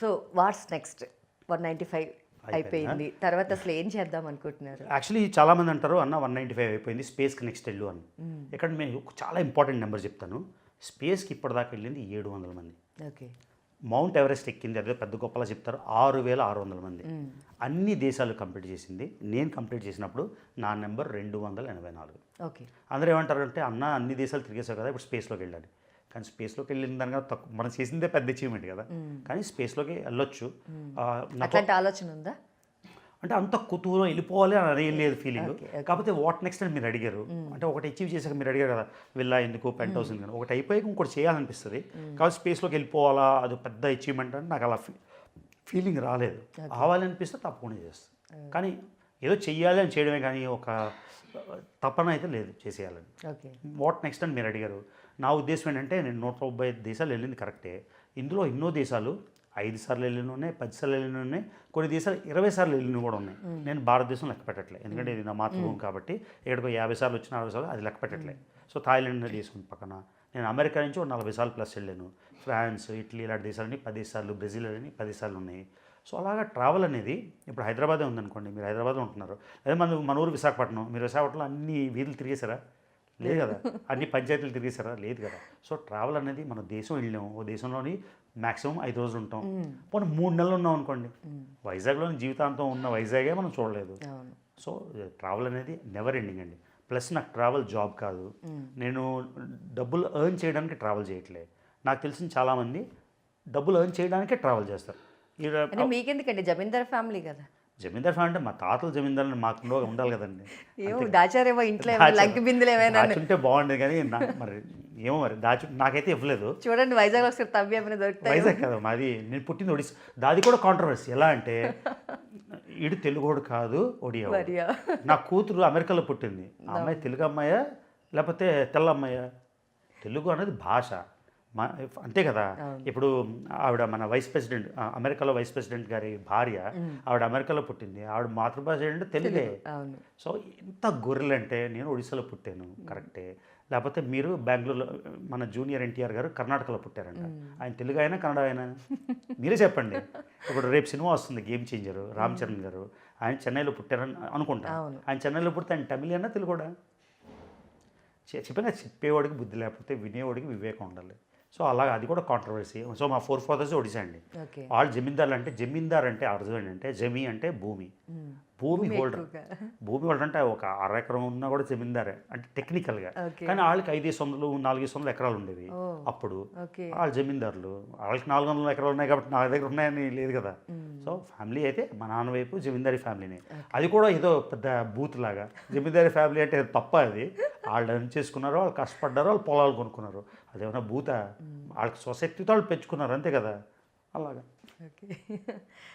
So what's next 195 అయిపోయింది, తర్వాత అసలు ఏం చేద్దాం అనుకుంటున్నారు? యాక్చువల్లీ చాలామంది అంటారు అన్న 195 అయిపోయింది స్పేస్కి నెక్స్ట్ వెళ్ళు అని. ఇక్కడ మేము ఒక చాలా ఇంపార్టెంట్ నెంబర్ చెప్తాను. స్పేస్కి ఇప్పటిదాకా వెళ్ళింది 700 మంది. ఓకే. మౌంట్ ఎవరెస్ట్ ఎక్కింది అదే పెద్ద గొప్పలా చెప్తారు 6600 మంది. అన్ని దేశాలు కంప్లీట్ చేసింది. నేను కంప్లీట్ చేసినప్పుడు నా నెంబర్ 284. ఓకే. అందరూ ఏమంటారంటే అన్న అన్ని దేశాలు తిరిగేసావు కదా ఇప్పుడు స్పేస్లోకి వెళ్ళాలి. కానీ స్పేస్లోకి వెళ్ళిన దానికన్నా తక్కువ మనం చేసిందే పెద్ద అచీవ్మెంట్ కదా. కానీ స్పేస్లోకి వెళ్ళొచ్చు. అట్లాంటి ఆలోచన ఉందా? అంటే అంత కుతూహలం వెళ్ళిపోవాలి అని అదేం లేదు ఫీలింగ్. కాకపోతే వాట్ నెక్స్ట్ అని మీరు అడిగారు. అంటే ఒకటి అచీవ్ చేశాక మీరు అడిగారు కదా వెళ్ళా ఎందుకు పెంట్ హౌస్ ఎందుకు, ఒకటి అయిపోయాక ఇంకోటి చేయాలనిపిస్తుంది. కాబట్టి స్పేస్లోకి వెళ్ళిపోవాలా అది పెద్ద అచీవ్మెంట్ అని నాకు అలా ఫీలింగ్ రాలేదు. కావాలనిపిస్తే తప్పకుండా చేస్తాను. కానీ ఏదో చెయ్యాలి అని చేయడమే కానీ ఒక తపన అయితే లేదు చేసేయాలని. వాట్ నెక్స్ట్ అని మీరు అడిగారు. నా ఉద్దేశం ఏంటంటే నేను 135 దేశాలు వెళ్ళింది కరెక్టే. ఇందులో ఎన్నో దేశాలు 5 సార్లు వెళ్ళిన ఉన్నాయి, 10 సార్లు వెళ్ళిన ఉన్నాయి, కొన్ని దేశాలు 20 సార్లు వెళ్ళినవి కూడా ఉన్నాయి. నేను భారతదేశం లెక్క పెట్టట్లేదు, ఎందుకంటే ఇది నా మాతృభూమి కాబట్టి. ఎక్కడికో 50 సార్లు వచ్చిన 60 సార్లు అది లెక్క పెట్టట్లేదు. సో థాయిలాండ్ తీసుకుని పక్కన నేను అమెరికా నుంచి 40 సార్లు ప్లస్ వెళ్ళాను. ఫ్రాన్స్, ఇటలీ ఇలాంటి దేశాలని 10 సార్లు, బ్రెజిల్ అని 10 సార్లు ఉన్నాయి. సో అలాగా ట్రావెల్ అనేది ఇప్పుడు హైదరాబాదే ఉందనుకోండి, మీరు హైదరాబాద్లో ఉంటున్నారు, అదే మన ఊరు విశాఖపట్నం, మీరు విశాఖపట్నంలో అన్ని వీధులు తిరిగేశారా? లేదు కదా. అన్ని పంచాయతీలు తిరిగేశారా? లేదు కదా. సో ట్రావెల్ అనేది మన దేశం వెళ్ళాము, ఓ దేశంలోని మ్యాక్సిమం 5 రోజులు ఉంటాం, పోనీ 3 నెలలు ఉన్నాం అనుకోండి. వైజాగ్లోని జీవితాంతం ఉన్న వైజాగే మనం చూడలేదు. సో ట్రావెల్ అనేది నెవర్ ఎండింగ్ అండి. ప్లస్ నాకు ట్రావెల్ జాబ్ కాదు, నేను డబ్బులు ఎర్న్ చేయడానికి ట్రావెల్ చేయట్లేదు. నాకు తెలిసిన చాలామంది డబ్బులు ఎర్న్ చేయడానికే ట్రావెల్ చేస్తారు. మీకెందుకండి, జమీందార్ ఫ్యామిలీ కదా. జమీందార్ ఫ్యామిలీ అంటే మా తాతలు జమీందారులు మాకు ఉండాలి కదండి. దాచారేమో ఇంట్లో లంకి బిందులు ఏమైనా దాచుంటే బాగుండేది కానీ మరి ఏమో మరి నాకైతే ఇవ్వలేదు. చూడండి వైజాగ్ ఒకసారి తవ్వి ఏమైనా దొరుకుతాయి. వైజాగ్ కదా మాది, నేను పుట్టింది ఒడిశా. దాది కూడా కాంట్రవర్సీ. ఎలా అంటే ఈడు తెలుగోడు కాదు ఒడియా. నా కూతురు అమెరికాలో పుట్టింది. ఆ అమ్మాయి తెలుగు అమ్మాయా లేకపోతే తెల్ల అమ్మాయా? తెలుగు అనేది భాష అంతే కదా. ఇప్పుడు ఆవిడ మన వైస్ ప్రెసిడెంట్, అమెరికాలో వైస్ ప్రెసిడెంట్ గారి భార్య, ఆవిడ అమెరికాలో పుట్టింది, ఆవిడ మాతృభాష ఏంటంటే తెలుగే. సో ఎంత గొర్రెలు అంటే నేను ఒడిశాలో పుట్టాను కరెక్టే, లేకపోతే మీరు బెంగళూరులో మన జూనియర్ ఎన్టీఆర్ గారు కర్ణాటకలో పుట్టారంట, ఆయన తెలుగు అయినా కన్నడ అయినా మీరే చెప్పండి. ఇప్పుడు రేపు సినిమా వస్తుంది గేమ్ చేంజర్, రామ్ చరణ్ గారు, ఆయన చెన్నైలో పుట్టారని అనుకుంటా. ఆయన చెన్నైలో పుడితే ఆయన తమిళ అయినా తెలుగు కూడా చెప్పేవాడికి బుద్ధి లేకపోతే వినేవాడికి వివేకం ఉండాలి. సో అలాగే అది కూడా కాంట్రవర్సీ. సో మా 4 ఫాదర్స్ ఒడిశా అండి. వాళ్ళు జమీందారులు. అంటే జమీందార్ అంటే అర్థం ఏంటంటే జమీ అంటే భూమి హోల్డర్. భూమి హోల్డర్ అంటే ఒక 6 ఎకరం ఉన్నా కూడా జమీందారే అంటే టెక్నికల్గా. కానీ వాళ్ళకి 500 400 ఎకరాలు ఉండేవి అప్పుడు. వాళ్ళు జమీందారులు, వాళ్ళకి 400 ఎకరాలు ఉన్నాయి కాబట్టి నా దగ్గర ఉన్నాయని లేదు కదా. సో ఫ్యామిలీ అయితే మా నాన్న వైపు జమీందారీ ఫ్యామిలీనే. అది కూడా ఏదో పెద్ద బూత్ లాగా జమీందారీ ఫ్యామిలీ అంటే తప్ప. అది వాళ్ళు రన్ చేసుకున్నారు, వాళ్ళు కష్టపడ్డారు, వాళ్ళు పొలాలు కొనుక్కున్నారు. అదేమన్నా బూత? వాళ్ళకి సొసైటీతో వాళ్ళు పెంచుకున్నారు అంతే కదా. అలాగా.